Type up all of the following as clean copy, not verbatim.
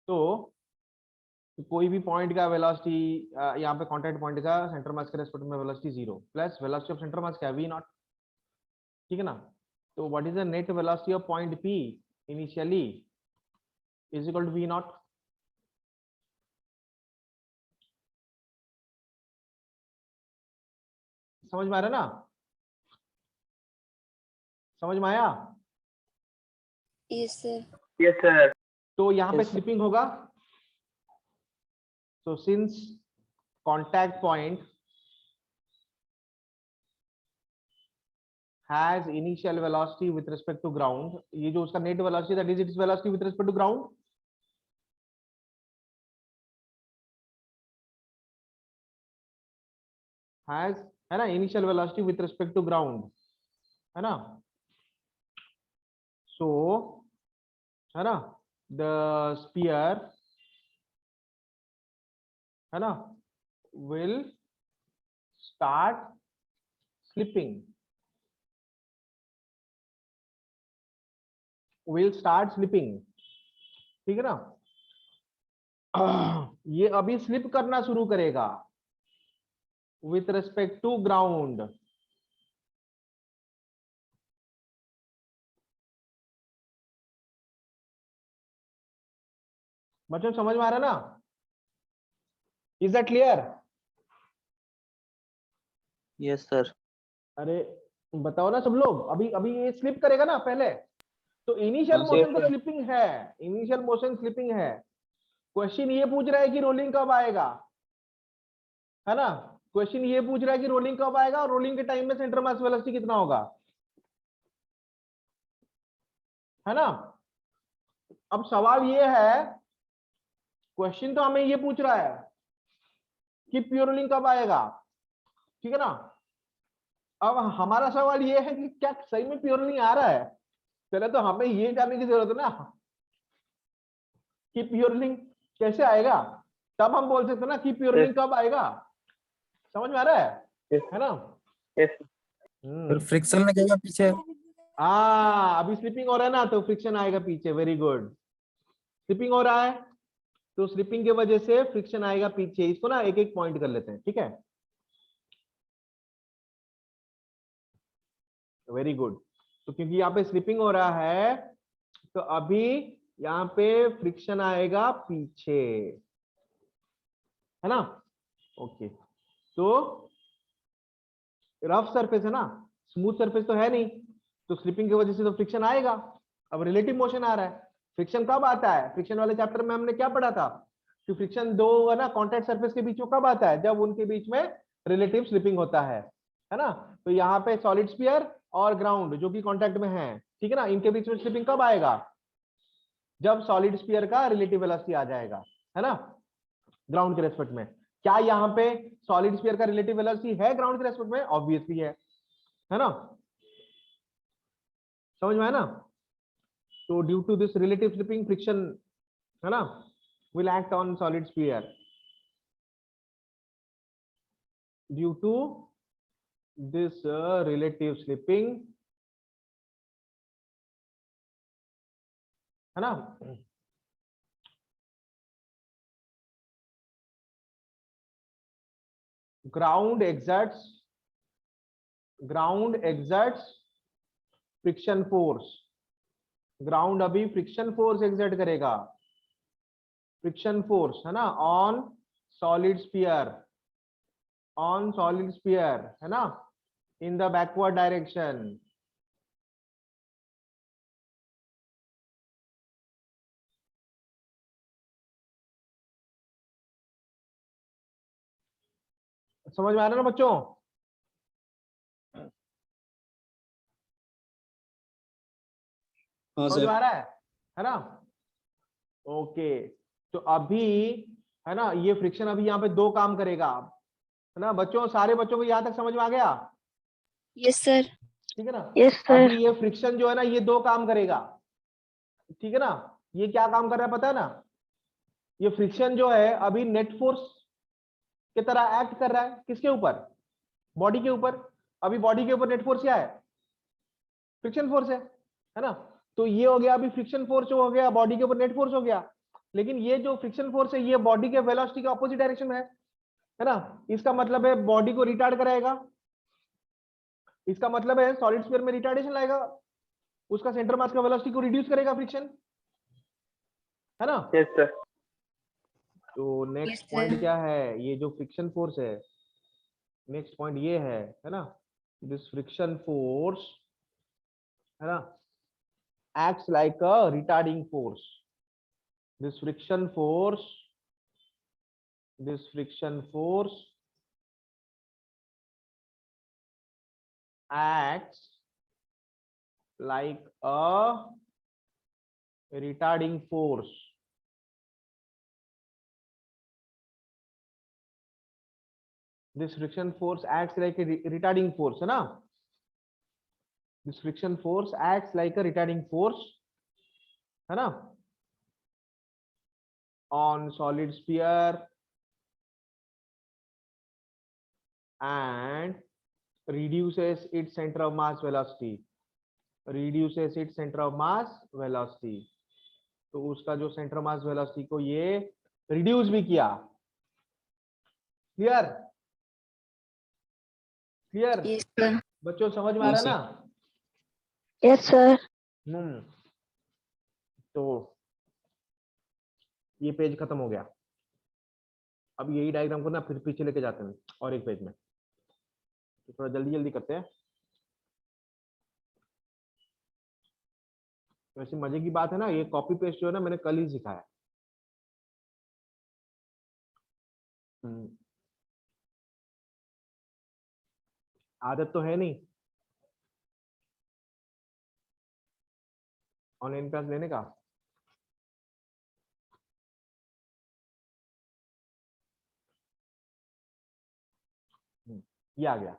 तो कोई भी पॉइंट का वेलोसिटी, यहाँ पे कॉन्टैक्ट पॉइंट का सेंटर मास के रेस्पेक्ट में velocity 0 plus velocity of centre mass क्या v नॉट, ठीक है ना। तो what is the net velocity of point p initially is equal to v nought. समझ में आ रहा है ना, समझ में आया? Yes sir. Yes sir. तो यहाँ पे Yes. स्लिपिंग होगा। So since contact point has initial velocity with respect to ground, ये जो उसका net velocity, that is its velocity with respect to ground, has, है ना, initial velocity with respect to ground, है ना। So है ना, the sphere है ना will start slipping, will start slipping, ठीक है ना। ये अभी स्लिप करना शुरू करेगा with respect to ground। बच्चों समझ में आ रहा है ना? Is that clear? Yes sir. अरे बताओ ना सब लोग, अभी अभी ये स्लिप करेगा ना पहले, तो इनिशियल मोशन तो स्लिपिंग है, इनिशियल मोशन स्लिपिंग है। क्वेश्चन ये पूछ रहा है कि रोलिंग कब आएगा, है ना। क्वेश्चन ये पूछ रहा है कि रोलिंग कब आएगा और रोलिंग के टाइम में सेंटर मास वेलोसिटी कितना होगा, है ना। अब सवाल ये है, क्वेश्चन तो हमें ये पूछ रहा है कि प्योर रोलिंग कब आएगा, ठीक है ना। अब हमारा सवाल ये है कि क्या सही में प्योर रोलिंग आ रहा है। पहले तो हमें ये जानने की जरूरत है ना कि प्योर रोलिंग कैसे आएगा, तब हम बोल सकते हैं ना कि प्योर रोलिंग कब आएगा। समझ में आ रहा है ना। फिर फ्रिक्शन लगेगा पीछे। हाँ अभी स्लिपिंग हो रहा है ना, तो फ्रिक्शन आएगा पीछे। वेरी गुड, स्लिपिंग हो रहा है तो स्लिपिंग की वजह से फ्रिक्शन आएगा पीछे। इसको ना एक एक पॉइंट कर लेते हैं, ठीक है। Very good. तो क्योंकि यहाँ पे स्लिपिंग हो रहा है तो अभी यहाँ पे फ्रिक्शन आएगा पीछे, है ना। ओके, तो रफ सरफेस है ना, स्मूथ सरफेस तो है नहीं, तो स्लिपिंग की वजह से तो फ्रिक्शन आएगा। अब रिलेटिव मोशन आ रहा है, फ्रिक्शन कब आता है? फ्रिक्शन वाले चैप्टर में हमने क्या पढ़ा था कि फ्रिक्शन दो है ना कॉन्टैक्ट सरफेस के बीच में कब आता है? जब उनके बीच में रिलेटिव स्लिपिंग होता है ना। तो यहाँ पे सॉलिड स्फीयर और ग्राउंड जो कि कॉन्टैक्ट में है, ठीक है ना, इनके बीच में स्लिपिंग कब आएगा? जब सॉलिड स्फीयर का रिलेटिव वेलोसिटी आ जाएगा, है ना, ग्राउंड के रेस्पेक्ट में। क्या यहाँ पे सॉलिड स्फीयर का रिलेटिव वेलोसिटी है ग्राउंड के रेस्पेक्ट में? ऑब्वियसली है ना। समझ में आया ना। तो due to this relative slipping friction, है ना, will act on solid sphere due to this relative slipping, है ना। ground exerts friction force. Ground अभी फ्रिक्शन फोर्स एक्सर्ट करेगा, फ्रिक्शन फोर्स, है ना, ऑन सॉलिड स्फीयर, है ना, इन द बैकवर्ड डायरेक्शन। समझ में आ रहा है ना बच्चों? समझ में आ रहा है ना। ओके, तो अभी है ना ये फ्रिक्शन अभी यहाँ पे दो काम करेगा, है ना बच्चों। सारे बच्चों को यहाँ तक समझ में आ गया? Yes sir. ठीक है ना। Yes sir. अभी ये फ्रिक्शन जो है ना ये दो काम करेगा, ठीक है ना। ये क्या काम कर रहा है पता है ना? ये फ्रिक्शन जो है अभी नेट फोर्स की तरह एक्ट कर रहा है। किसके ऊपर? बॉडी के ऊपर। अभी बॉडी के ऊपर नेट फोर्स क्या है? फ्रिक्शन फोर्स है ना। तो ये हो गया अभी फ्रिक्शन फोर्स जो हो गया, बॉडी के ऊपर नेट फोर्स हो गया। लेकिन ये जो फ्रिक्शन फोर्स है ये बॉडी के वेलोसिटी के ऑपोजिट डायरेक्शन में है ना। इसका मतलब है बॉडी को रिटार्ड कराएगा, इसका मतलब है सॉलिड स्फीयर में रिटार्डेशन लाएगा, उसका सेंटर मास का वेलोसिटी को रिड्यूस करेगा फ्रिक्शन, है ना। Yes sir. तो नेक्स्ट Yes, पॉइंट sir. क्या है, ये जो फ्रिक्शन फोर्स है, नेक्स्ट पॉइंट ये है ना, दिस फ्रिक्शन फोर्स है ना acts like a retarding force. This friction force acts like a retarding force. This friction force acts like a retarding force, है ना। This friction force acts like a retarding force, है ना, on solid sphere and reduces its center of mass velocity. Reduces its center of mass velocity. तो उसका जो centre mass velocity को ये reduce भी किया। Clear clear Yes, sir. बच्चों, समझ में आ रहा है ना। Yes, sir. तो ये पेज खत्म हो गया। अब यही डायग्राम को ना फिर पीछे लेके जाते हैं और एक पेज में, तो थोड़ा जल्दी जल्दी करते हैं। वैसे मजे की बात है ना, ये कॉपी पेस्ट जो है ना मैंने कल ही सिखाया। आदत तो है नहीं ऑनलाइन क्लास लेने का। ये आ गया,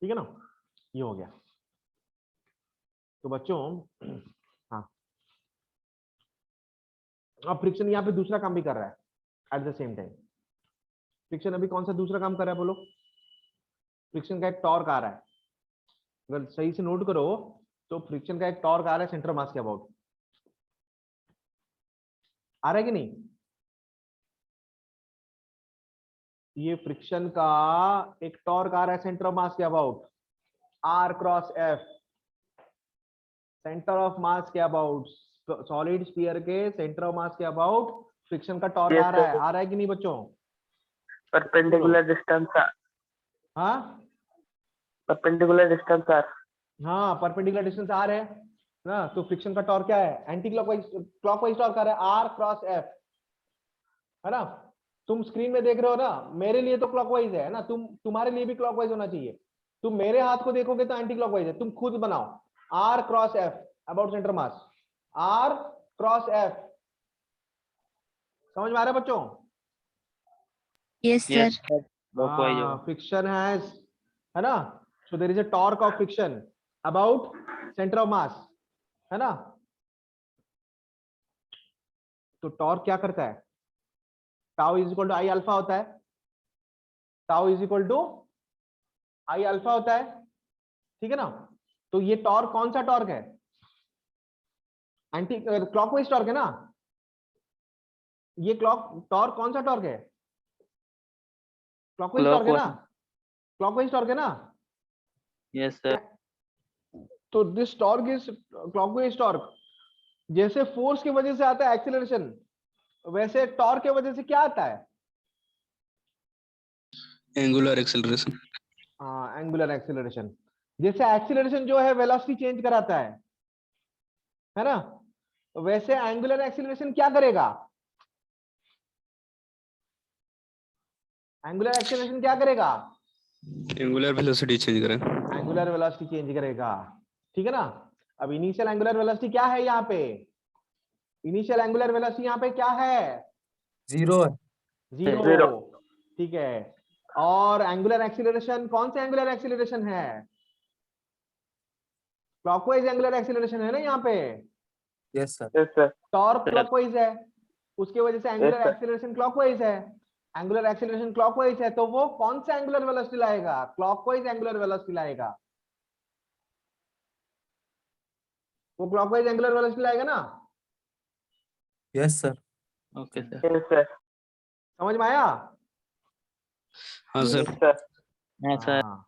ठीक है ना, ये हो गया। तो बच्चों हाँ, अब फ्रिक्शन यहाँ पे दूसरा काम भी कर रहा है at the same time. Friction अभी कौन सा दूसरा काम कर रहा है बोलो। फ्रिक्शन का एक टॉर्क आ रहा है, अगर सही से नोट करो तो फ्रिक्शन का एक टॉर्क आ रहा है सेंटर मास के अबाउट, आ रहा है कि नहीं। ये फ्रिक्शन का एक टॉर्क आ रहा है सेंटर ऑफ मास के about, R cross F, centre of mass के अबाउट, सॉलिड स्फीयर के सेंटर ऑफ मास के अबाउट फ्रिक्शन का टॉर्क Yes, आ रहा है। sir. आ रहा है कि नहीं बच्चों। Perpendicular distance sir. हाँ परपेंडिकुलर डिस्टेंस सर। हाँ, परपेंडिकुलर डिस्टेंस आ रहे हैं ना, तो फ्रिक्शन का टॉर्क क्या है, एंटी क्लॉकवाइज टॉर्क आ रहा है, आर क्रॉस एफ, है ना। तुम स्क्रीन में देख रहे हो ना, मेरे लिए तो क्लॉकवाइज है ना, तुम्हारे लिए भी क्लॉकवाइज होना चाहिए। तुम मेरे हाथ को देखोगे तो एंटी क्लॉकवाइज है, तुम खुद बनाओ R cross F about centre mass, R cross F. समझ में आ रहा है बच्चों। Yes, sir. Yes, sir. Clockwise होगा। फ्रिक्शन हैज, है ना, so there is a torque of friction about centre of mass, है ना। तो टॉर्क क्या करता है, tau is equal to I alpha होता है, tau is equal to I alpha होता है, ठीक है ना। तो ये टॉर्क कौन सा टॉर्क है, एंटी क्लॉकवाइज टॉर्क है ना। ये टॉर्क कौन सा टॉर्क है, क्लॉकवाइज टॉर्क है ना, क्लॉकवाइज टॉर्क है ना। Yes, sir. तो this torque is clockwise torque. जैसे फोर्स की वजह से आता है एक्सीलरेशन, वैसे टॉर्क की वजह से क्या आता है, एंगुलर एक्सेलरेशन। Angular acceleration. जैसे एक्सीलरेशन जो है वेलोसिटी चेंज कराता है ना, वैसे एंगुलर एक्सीलरेशन क्या करेगा, एंगुलर एक्सीलरेशन क्या करेगा, एंगुलर वेलोसिटी चेंज करें। एंगुलर वेलोसिटी चेंज करेगा, ठीक है ना। अब इनिशियल एंगुलर वेलोसिटी क्या है यहाँ पे, इनिशियल एंगुलर वेलोसिटी यहाँ पे क्या है, जीरो है। जीरो, ठीक है। और एंगुलर एक्सीलरेशन कौन सा एंगुलर एक्सीलरेशन है, क्लॉकवाइज एंगुलर एक्सीलरेशन है ना यहाँ पे। Yes sir. Yes, sir. Torque clockwise है, उसके वजह से एंगुलर sir. एक्सीलरेशन क्लॉकवाइज है, एंगुलर एक्सीलरेशन क्लॉकवाइज है, तो वो कौन सा एंगुलर वेलोसिटी लाएगा, क्लॉकवाइज एंगुलर वेलोसिटी लाएगा। वो क्लॉकवाइज एंगुलर वेलोसिटी लाएगा ना। Yes, sir. Okay, sir. Yes, sir. समझ में आया? हाँ sir. Yes, sir. Yes, sir. हाँ।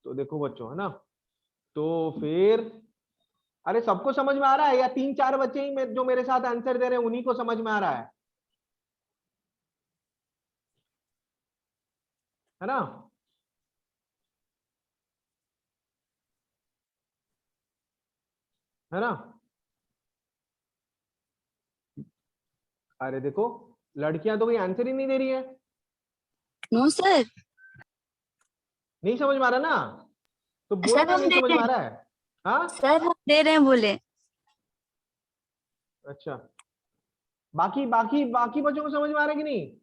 तो देखो बच्चों, है ना, तो फिर अरे सबको समझ में आ रहा है या 3-4 बच्चे ही जो मेरे साथ आंसर दे रहे हैं उन्हीं को समझ में आ रहा है ना? है ना? अरे देखो, लड़कियां तो कोई आंसर ही नहीं दे रही है। No sir. नहीं समझ में आ रहा ना, तो बोलो सर ना, हम नहीं दे समझ रहे में आ हैं। रहा है। हाँ सर हम दे रहे हैं बोले। अच्छा, बाकी बाकी बाकी बच्चों को समझ में आ रहा है कि नहीं?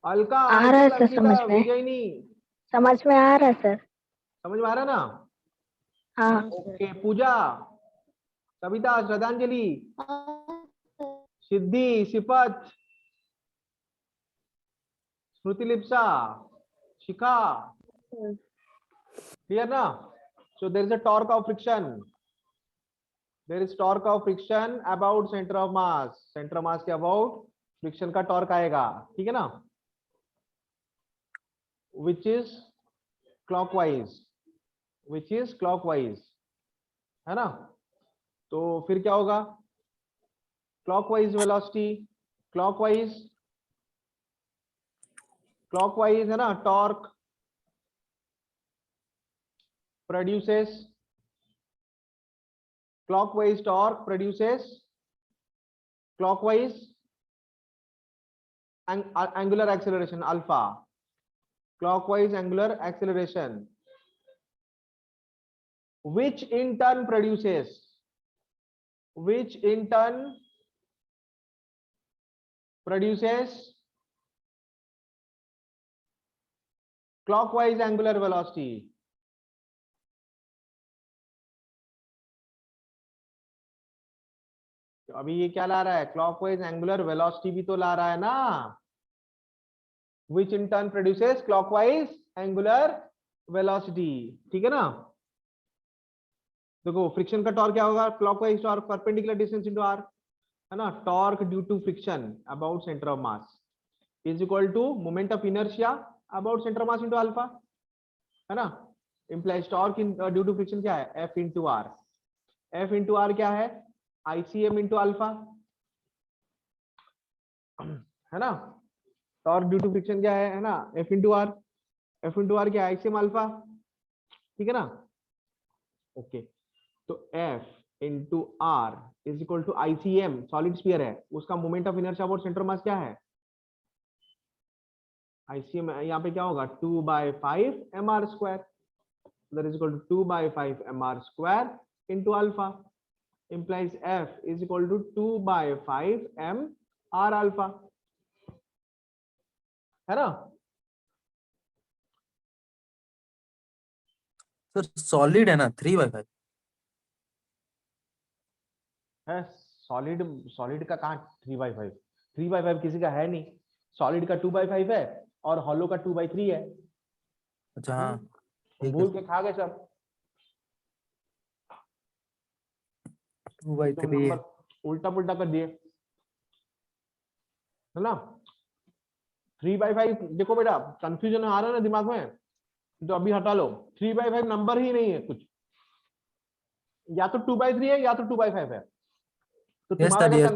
अलका, आ रहा है अंशुल, सर समझ अंकिता, में। विजयनी, समझ में आ रहा है सर। समझ में आ रहा है ना? हाँ। ओके, पूजा, कविता, श्रद्धांजलि, सिद्धि, सिपत, स्मृति, लिप्सा, शिखा, क्लियर ना? So there is a torque of friction. There is torque of friction about center of mass. Center of mass के about friction का torque आएगा, ठीक है ना? Which is clockwise. Which is clockwise, है ना? तो फिर क्या होगा? Clockwise velocity, clockwise है ना? Torque produces, clockwise torque produces clockwise angular acceleration alpha. Clockwise angular acceleration, which in turn produces clockwise angular velocity. तो अभी ये क्या ला रहा है? क्लॉकवाइज एंगुलर वेलोसिटी भी तो ला रहा है ना, which in turn produces clockwise angular velocity, ठीक है ना? देखो फ्रिक्शन का टॉर्क क्या होगा? Clockwise torque perpendicular distance into R, है ना? Torque due to friction about centre of mass is equal to moment of inertia about centre of mass into alpha, है ना? Implies torque due to friction क्या है? F into R. F into R क्या है? ICM into alpha, है ना? Torque due to friction क्या है ना? F into R. F into R क्या है? आईसीएम अल्फा, ठीक है ना? ओके, तो F into R is equal to ICM, solid sphere है, उसका moment of inertia about centre mass क्या है? आईसीएम यहाँ पे क्या होगा? 2/5 mr square, that is equal to 2/5 mr square into alpha, implies F is equal to 2/5 m r alpha, है ना? Sir, solid है ना 3/5. है सॉलिड, सॉलिड का कहाँ 3/5? 3/5 किसी का है नहीं, सॉलिड का 2/5 है और हॉलो का 2/3 है। अच्छा हाँ ठीक है. भूल के खा गए सब, 2/3 है. नंबर उल्टा पुल्टा कर दिए, है ना? 3/5 देखो बेटा, कंफ्यूजन आ रहा है ना दिमाग में, तो अभी हटा लो। 3/5 नंबर ही नहीं है कुछ, या तो 2/3 है या तो 2/5 है। तो Yes sir, yes.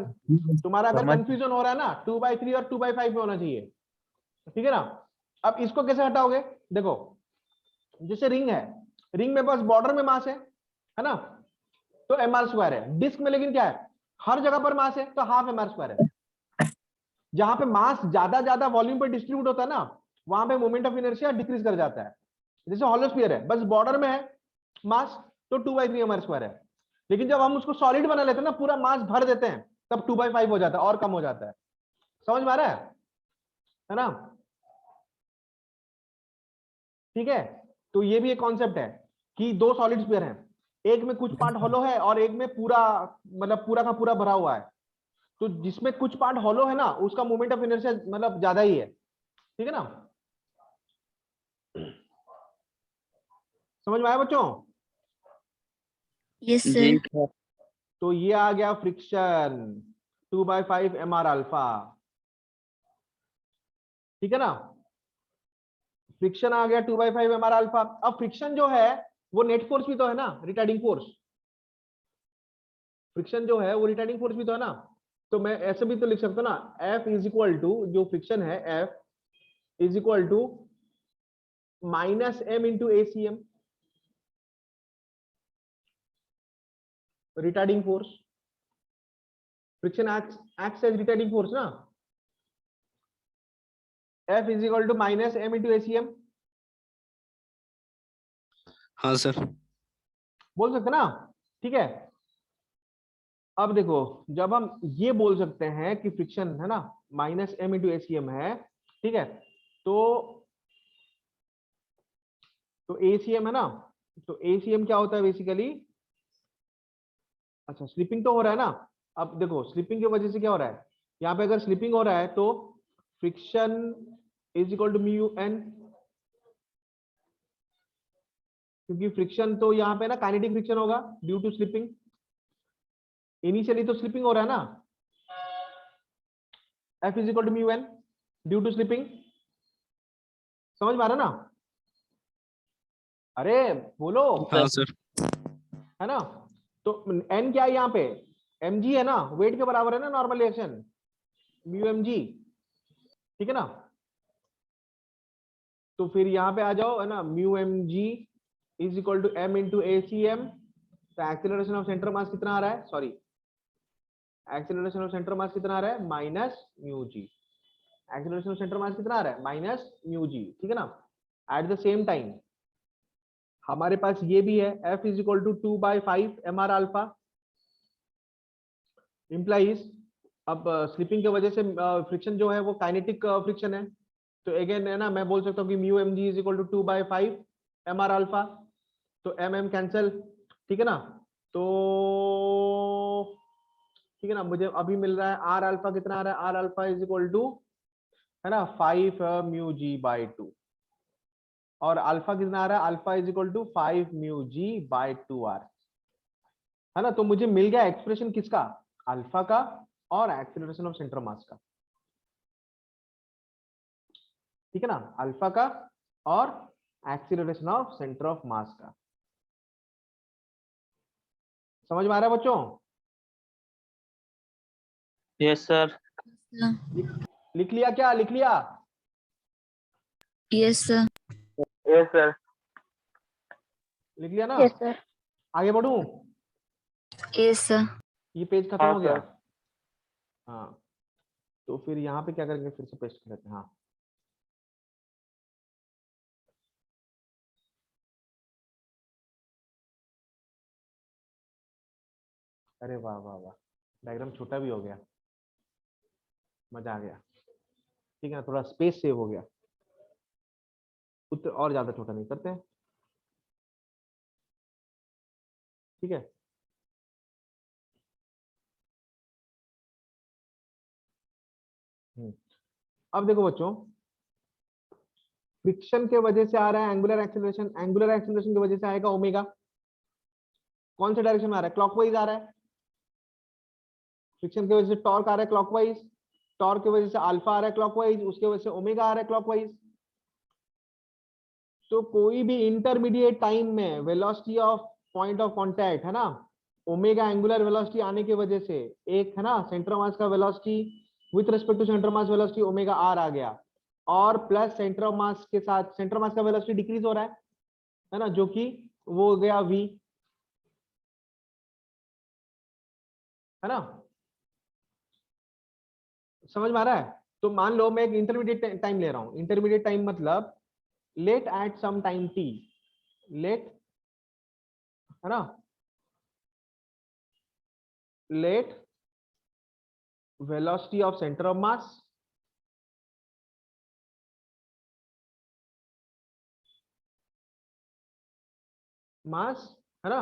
तुम्हारा अगर समझ. कंफ्यूजन हो रहा है ना, 2/3 और 2/5 में होना चाहिए, ठीक है ना? अब इसको कैसे हटाओगे? देखो, जैसे रिंग है, रिंग में बस बॉर्डर में मास है ना, तो mr स्क्वायर है। डिस्क में लेकिन क्या है? हर जगह पर मास है, तो हाफ mr स्क्वायर है। जहां पे मास ज्यादा वॉल्यूम पर डिस्ट्रीब्यूट होता है ना, वहां पे मोमेंट ऑफ इनर्शिया डिक्रीज कर जाता है। जैसे हॉलो स्फीयर है, बस बॉर्डर में है मास, तो 2/3 mr स्क्वायर है। लेकिन जब हम उसको सॉलिड बना लेते हैं ना, पूरा मास भर देते हैं, तब 2/5 हो जाता है और कम हो जाता है। समझ में आ रहा है ना? ठीक है, तो ये भी एक कॉन्सेप्ट है कि दो सॉलिड स्फीयर हैं, एक में कुछ पार्ट हॉलो है और एक में पूरा, मतलब पूरा का पूरा भरा हुआ है। तो जिसमें कुछ पार्ट हॉलो है ना, उसका मोमेंट ऑफ इनर्शिया मतलब ज्यादा ही है, ठीक है ना? समझ में आया बच्चों? यस जी सर। सर। तो ये आ गया फ्रिक्शन 2/5 mr अल्फा, ठीक है ना। फ्रिक्शन आ गया 2/5 mr अल्फा। अब फ्रिक्शन जो है वो नेट फोर्स भी तो है ना, रिटार्डिंग फोर्स। फ्रिक्शन जो है वो रिटार्डिंग फोर्स भी तो है ना। तो मैं ऐसे भी तो लिख सकता हूँ ना, F इज इक्वल टू, जो फ्रिक्शन है F is equal to -m into ACM, retarding force. Friction acts as retarding force ना। F is equal to -m into ACM, हाँ सर। बोल सकते ना, ठीक है। अब देखो, जब हम ये बोल सकते हैं कि फ्रिक्शन है ना -m इंटू ACM है, ठीक है, तो ACM है ना, तो ACM क्या होता है बेसिकली। अच्छा, स्लिपिंग तो हो रहा है ना। अब देखो, स्लिपिंग की वजह से क्या हो रहा है, यहाँ पे अगर स्लिपिंग हो रहा है तो friction is equal to mu N, क्योंकि फ्रिक्शन तो यहाँ पे ना काइनेटिक फ्रिक्शन होगा ड्यू टू स्लिपिंग। इनिशियली तो स्लिपिंग हो रहा है ना, F is equal to mu N due to slipping. समझ में आ रहा ना, अरे बोलो, हाँ सर। है ना। तो n क्या है यहाँ पे, mg है ना, वेट के बराबर है ना नॉर्मल रिएक्शन, म्यू mg, ठीक है ना। तो फिर यहाँ पे आ जाओ, है ना, mu mg is equal to m into ACM। तो एक्सीलरेशन ऑफ सेंटर मास कितना आ रहा है, sorry, acceleration of centre mass कितना आ रहा है, minus mu g. Acceleration of centre mass कितना आ रहा है, माइनस म्यू जी, ठीक है ना। एट द सेम टाइम हमारे पास ये भी है, F is equal to 2/5 mr alpha, implies, अब स्लिपिंग की वजह से फ्रिक्शन जो है वो काइनेटिक फ्रिक्शन है, तो अगेन है ना, मैं बोल सकता हूँ कि mu mg is equal to 2/5 mr alpha, तो mm कैंसल, ठीक है ना। तो ठीक है ना, मुझे अभी मिल रहा है r अल्फा कितना आ रहा है, r alpha is equal to, है ना, 5 म्यू जी बाई 2, और अल्फा कितना आ रहा है, alpha is equal to 5 mu ji by 2r, है ना। तो मुझे मिल गया एक्सप्रेशन किसका, अल्फा का और एक्सीलरेशन ऑफ सेंटर मास का, ठीक है ना, अल्फा का और एक्सीलरेशन ऑफ सेंटर ऑफ मास का। समझ में आ रहा है बच्चों, यस सर। लिख लिया क्या, लिख लिया, यस सर। Yes sir. लिख लिया ना। Yes sir. आगे बढ़ूं, यस सर। ये पेज खत्म हाँ हो गया। सर। हाँ, तो फिर यहाँ पे क्या करेंगे, फिर से पेस्ट कर लेते हैं। हाँ, अरे वाह वाह वाह, डायग्राम छोटा भी हो गया, मजा आ गया, ठीक है ना, थोड़ा स्पेस सेव हो गया, उतना और ज्यादा छोटा नहीं करते हैं, ठीक है। अब देखो बच्चों, फ्रिक्शन के वजह से आ रहा है एंगुलर एक्सीलरेशन, एंगुलर एक्सीलरेशन की वजह से आएगा ओमेगा, कौन से डायरेक्शन में आ रहा है, क्लॉकवाइज आ रहा है। फ्रिक्शन की वजह से टॉर्क आ रहा है क्लॉकवाइज, टॉर्क की वजह से अल्फा आ रहा है क्लॉकवाइज, उसके वजह से ओमेगा आ रहा है क्लॉकवाइज। तो कोई भी इंटरमीडिएट टाइम में velocity of point of contact, है ना, ओमेगा एंगुलर वेलोसिटी आने की वजह से एक, है ना, सेंटर मास का velocity with respect to centre mass velocity omega r आ गया, और प्लस सेंटर ऑफ मास के साथ सेंटर मास का वेलोसिटी डिक्रीज हो रहा है ना, जो कि वो हो गया v, है ना। समझ में आ रहा है। तो मान लो मैं एक इंटरमीडिएट टाइम ले रहा हूं, इंटरमीडिएट टाइम मतलब let at some time t, let, है ना, let velocity of center of mass है ना,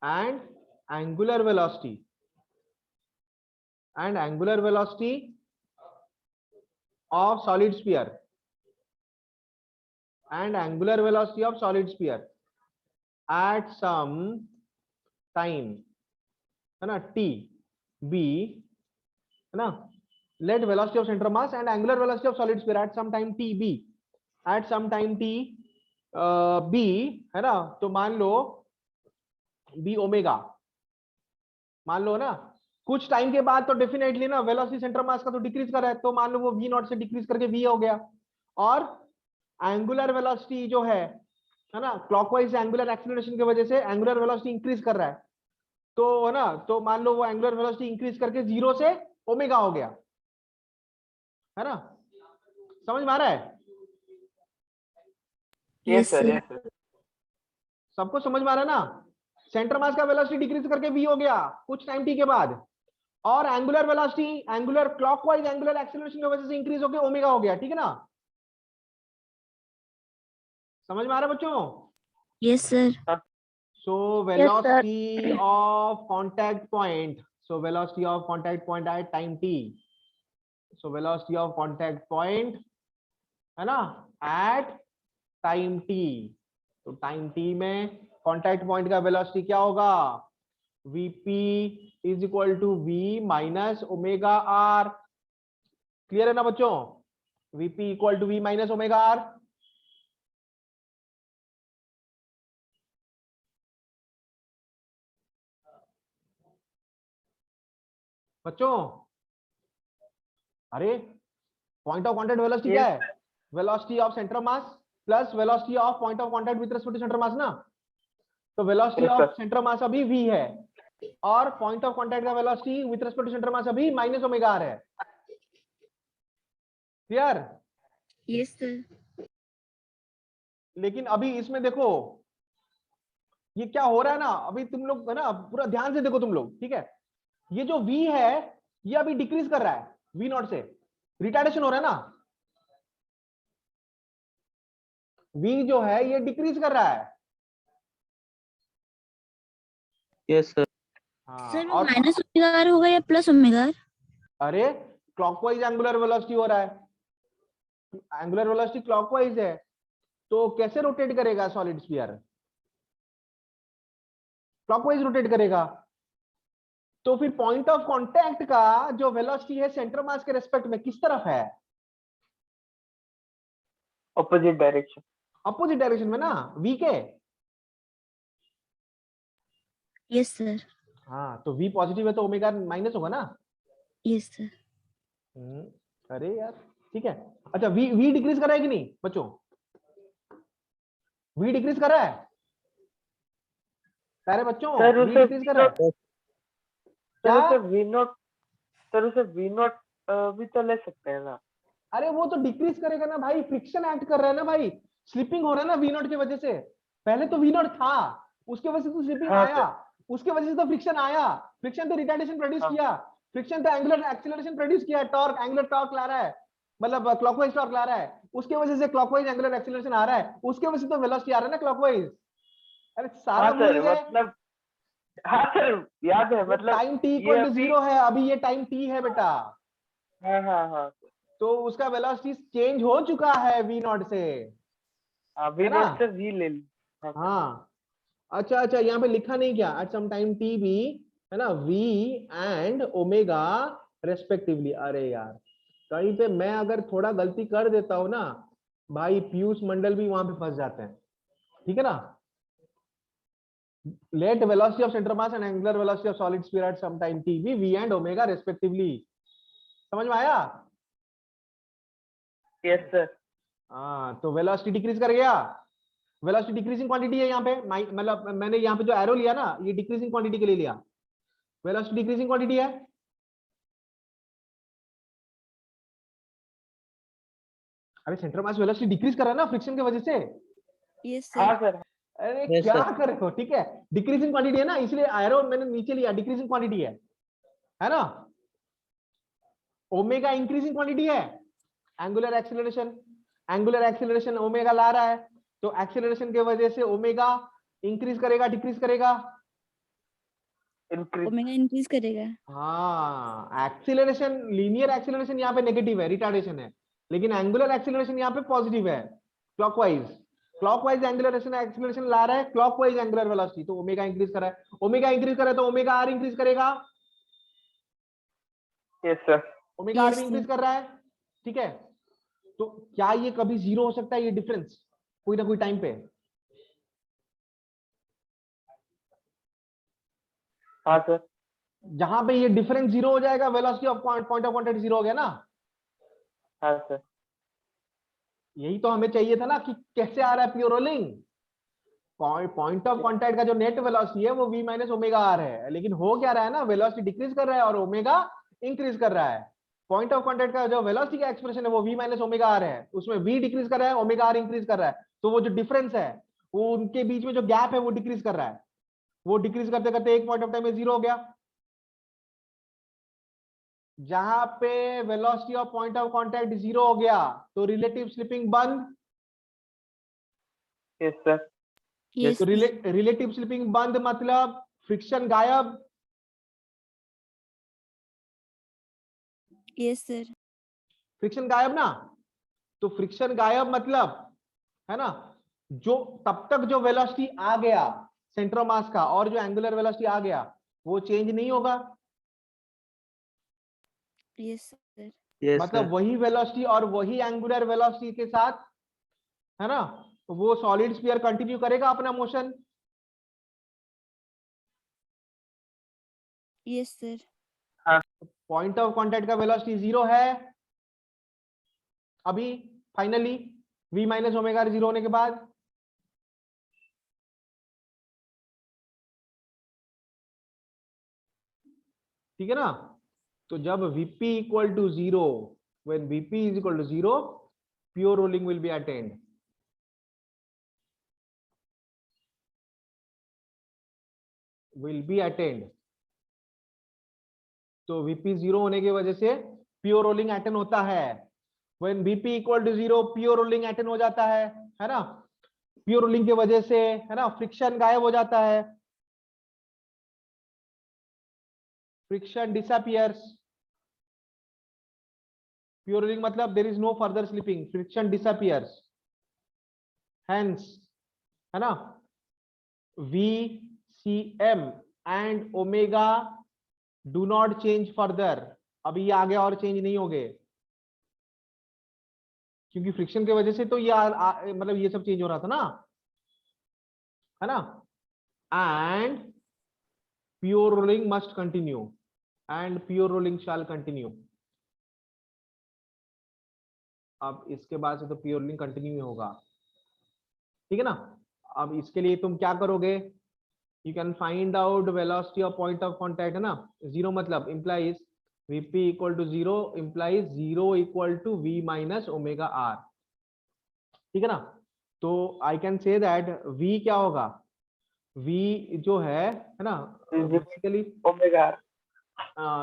and angular velocity of solid sphere, and angular velocity of solid sphere at some time, है ना, t b, है ना, let velocity of center of mass and angular velocity of solid sphere at some time t b, at some time t b, है ना, तो मान लो b omega, मान लो ना, कुछ टाइम के बाद तो डेफिनेटली ना वेलोसिटी सेंटर मास का तो डिक्रीज कर रहा है, तो मान लो वो v नॉट से डिक्रीज करके v हो गया, और एंगुलर वेलोसिटी जो है ना, क्लॉकवाइज एंगुलर एक्सीलरेशन की वजह से एंगुलर वेलोसिटी इंक्रीज कर रहा है, तो है ना, तो मान लो वो एंगुलर वेलोसिटी इंक्रीज करके 0 से ओमेगा हो गया, है ना, समझ में आ रहा है? Yes sir, yes sir. सबको समझ में आ रहा है ना? सेंटर मास का वेलोसिटी डिक्रीज करके v हो गया कुछ टाइम t के बाद, और angular velocity angular clockwise angular acceleration की वजह से इंक्रीज होकर ओमेगा हो गया, ठीक है ना? समझ में आ रहा है बच्चों? Yes, sir. So velocity of contact point. So velocity of contact point at time t. So velocity of contact point, है ना, at time t. तो time t में contact point का velocity क्या होगा? Vp is equal to v minus omega r. Clear है ना बच्चों? Vp equal to v minus omega r. बच्चों, अरे पॉइंट ऑफ कांटेक्ट वेलोसिटी क्या है? Velocity of centre of mass plus velocity of point of contact with respect to centre mass ना, तो velocity of centre mass अभी v है, और point of contact का velocity with respect to centre mass अभी minus omega r है। Clear? Yes, sir. लेकिन अभी इसमें देखो ये क्या हो रहा है ना, अभी तुम लोग है ना पूरा ध्यान से देखो तुम लोग, ठीक है, ये जो v है ये अभी डिक्रीज कर रहा है, v नॉट से रिटार्डेशन हो रहा है ना, v जो है ये डिक्रीज कर रहा है। Yes sir. हाँ, सर वो और माइनस ओमेगा आर होगा या प्लस ओमेगा आर? अरे क्लॉकवाइज एंगुलर वेलोसिटी हो रहा है, एंगुलर वेलोसिटी क्लॉकवाइज है, तो कैसे रोटेट करेगा सॉलिड स्फीयर? क्लॉकवाइज रोटेट करेगा, तो फिर पॉइंट ऑफ कांटेक्ट का जो वेलोसिटी है सेंटर मास के रेस्पेक्ट में किस तरफ है? Opposite direction. अपोजिट डायरेक्शन में ना, v के। Yes, sir. हाँ, तो v पॉजिटिव है तो ओमेगा माइनस होगा ना। Yes, sir. अरे यार ठीक है, अच्छा v डिक्रीज कर रहा है कि नहीं बच्चों? v डिक्रीज कर रहा है सारे बच्चों, सर v डिक्रीज कर रहा है क्या? सर उसे वी नॉट भी तो ले सकते हैं ना। अरे वो तो डिक्रीज करेगा ना भाई, फ्रिक्शन एक्ट कर रहा है ना भाई, स्लिपिंग हो रहा है ना वी नॉट की वजह से, पहले तो वी नॉट था उसके वजह से तो स्लिपिंग हाँ, आया, उसके वजह से तो फ्रिक्शन आया, फ्रिक्शन तो रिटार्डेशन प्रोड्यूस हाँ। किया, फ्रिक्शन तो एंगुलर एक्सीलरेशन प्रोड्यूस किया, टॉर्क एंगुलर टॉर्क ला रहा है, मतलब क्लॉकवाइज टॉर्क ला रहा है, उसके वजह से क्लॉकवाइज एंगुलर एक्सीलरेशन आ रहा है, उसके वजह से तो वेलोसिटी आ रहा है ना क्लॉकवाइज। अरे सारा हाँ भूल सर, गए? मतलब हाँ सर याद है, मतलब टाइम t ये इक्वल टू अभी 0 है, अभी ये टाइम t है बेटा, हाँ हाँ हाँ तो उसका वेलोसिटी चेंज हो चुका है v नॉट से, अभी है ना? नोट से वी ले ली। हाँ सर। हाँ, अच्छा अच्छा, यहाँ पे लिखा नहीं क्या, at some time T B, है ना, v एंड ओमेगा रेस्पेक्टिवली। अरे यार कहीं पे मैं अगर थोड़ा गलती कर देता हूँ ना भाई, पीयूष मंडल भी वहां पे फंस जाते हैं, ठीक है ना? Let velocity of centre mass and angular velocity of solid sphere at some time T B, v and omega respectively. समझ में आया? Yes sir. हाँ, तो वेलोसिटी डिक्रीज कर गया, वेलोसिटी डिक्रीजिंग क्वांटिटी है यहाँ पे, मतलब मैंने यहाँ पे जो एरो लिया ना ये डिक्रीजिंग क्वांटिटी के लिए लिया, वेलोसिटी डिक्रीजिंग क्वांटिटी है। अरे सेंटर मास वेलोसिटी डिक्रीज कर रहा है ना फ्रिक्शन की वजह से। Yes, sir. हाँ सर। अरे Yes, क्या sir. कर रहे हो, ठीक है, डिक्रीजिंग क्वांटिटी है ना, इसलिए एरो मैंने नीचे लिया, डिक्रीजिंग क्वांटिटी है ना? ओमेगा इंक्रीजिंग क्वांटिटी है, एंगुलर एक्सीलरेशन ओमेगा ला रहा है, तो एक्सीलरेशन की वजह से ओमेगा इंक्रीज करेगा डिक्रीज करेगा? इंक्रीज। ओमेगा इंक्रीज करेगा। हाँ, एक्सीलरेशन लीनियर एक्सीलरेशन यहाँ पे नेगेटिव है, रिटार्डेशन है, लेकिन एंगुलर एक्सीलरेशन यहाँ पे पॉजिटिव है, क्लॉकवाइज, क्लॉकवाइज एंगुलर एक्सीलरेशन ला रहा है क्लॉकवाइज एंगुलर वेलोसिटी, तो ओमेगा इंक्रीज कर रहा है, ओमेगा इंक्रीज कर रहा है तो ओमेगा आर इंक्रीज करेगा, yes sir. Omega R Yes, भी इंक्रीज sir. कर रहा है, ठीक है। तो क्या ये कभी जीरो हो सकता है ये डिफरेंस कोई ना कोई टाइम पे? हाँ सर। जहां पे ये डिफरेंस जीरो हो जाएगा velocity of point of contact zero हो गया ना। हाँ सर। यही तो हमें चाहिए था ना कि कैसे आ रहा है pure rolling, point of contact का जो नेट वेलोसिटी है वो v माइनस ओमेगा आर है, लेकिन हो क्या रहा है ना वेलोसिटी डिक्रीज कर रहा है और ओमेगा इंक्रीज कर रहा है। पॉइंट ऑफ कांटेक्ट का जो वेलोसिटी का एक्सप्रेशन है वो v माइनस ओमेगा आर है, उसमें v डिक्रीज कर रहा है ओमेगा आर इंक्रीज कर रहा है, तो वो जो डिफरेंस है वो उनके बीच में जो गैप है वो डिक्रीज कर रहा है, वो डिक्रीज करते करते एक पॉइंट ऑफ टाइम में जीरो हो गया। जहां पे velocity of point of contact zero हो गया तो रिलेटिव स्लिपिंग बंद, यस सर। Yes, तो sir. रिलेटिव स्लिपिंग बंद मतलब फ्रिक्शन गायब, Yes, sir. फ्रिक्शन गायब ना, तो फ्रिक्शन गायब मतलब है ना, जो तब तक जो वेलोसिटी आ गया सेंटर ऑफ मास का और जो एंगुलर वेलोसिटी आ गया वो चेंज नहीं होगा, Yes, sir. यस मतलब वही वेलोसिटी और वही एंगुलर वेलोसिटी के साथ है ना वो सॉलिड स्फीयर कंटिन्यू करेगा अपना मोशन। Yes, sir. Point of contact का वेलोसिटी जीरो है अभी finally v minus omega zero होने के बाद, ठीक है ना। तो जब vp equal to zero, when vp is equal to zero pure rolling will be attained. Will be attained, तो vp जीरो होने की वजह से प्योर रोलिंग अटेन होता है। When vp equal to zero pure rolling attain हो जाता है ना, प्योर रोलिंग की वजह से है ना फ्रिक्शन गायब हो जाता है, फ्रिक्शन डिसअपियर्स, प्योर रोलिंग मतलब there is no further slipping, friction disappears, hence है ना vcm and omega do not change further, अभी ये आगे और चेंज नहीं होंगे क्योंकि फ्रिक्शन की वजह से तो ये मतलब ये सब चेंज हो रहा था ना, है ना। And pure rolling must continue, and pure rolling shall continue. अब इसके बाद से तो प्योर रोलिंग कंटिन्यू ही होगा, ठीक है ना। अब इसके लिए तुम क्या करोगे, you can find out velocity of point of contact, है ना। जीरो मतलब implies vp equal to zero, implies zero equal to v minus omega are, ठीक है ना। तो I can say that v क्या होगा, v जो है ना बेसिकली ओमेगा।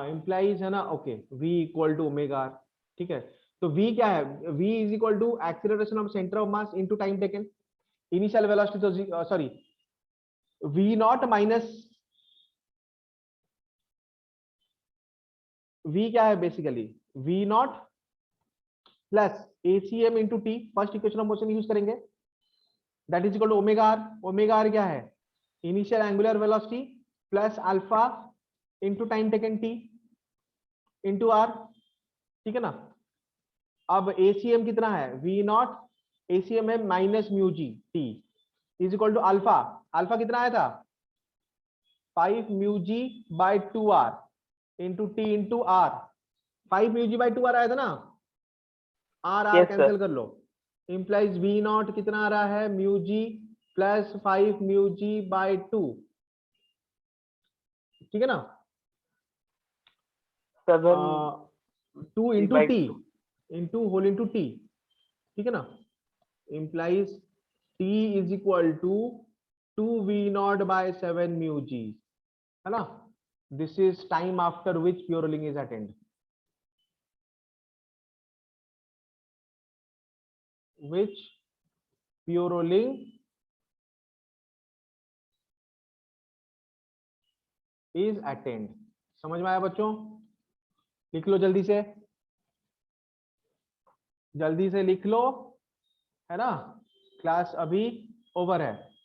इंप्लाइज है ना, okay v equal to omega are, ठीक है। तो v क्या है, v is equal to acceleration of centre of mass into time taken, initial velocity तो sorry v not minus, v क्या है basically v not plus acm into t, first equation of motion use करेंगे, that is equal to omega r. Omega r क्या है, initial angular velocity plus alpha into time taken T into R, ठीक है ना। अब acm कितना है, v not, acm है minus mu G T is equal to alpha, alpha कितना आया था 5 mu ji by 2 R into T into R, 5 mu ji by 2 R आया था ना, R R yes sir. Cancel कर लो, इंप्लाइज वी नॉट कितना आ रहा है mu G plus 5 mu ji by 2, ठीक है ना। 7 2 T into by t 2. Into whole into t, ठीक है ना, implies t is equal to 2v not by 7 mu g, है ना। This is time after which pure rolling is attend, which pure rolling is attained। समझ में आया बच्चों, लिख लो जल्दी से, जल्दी से लिख लो, है ना। क्लास अभी ओवर है।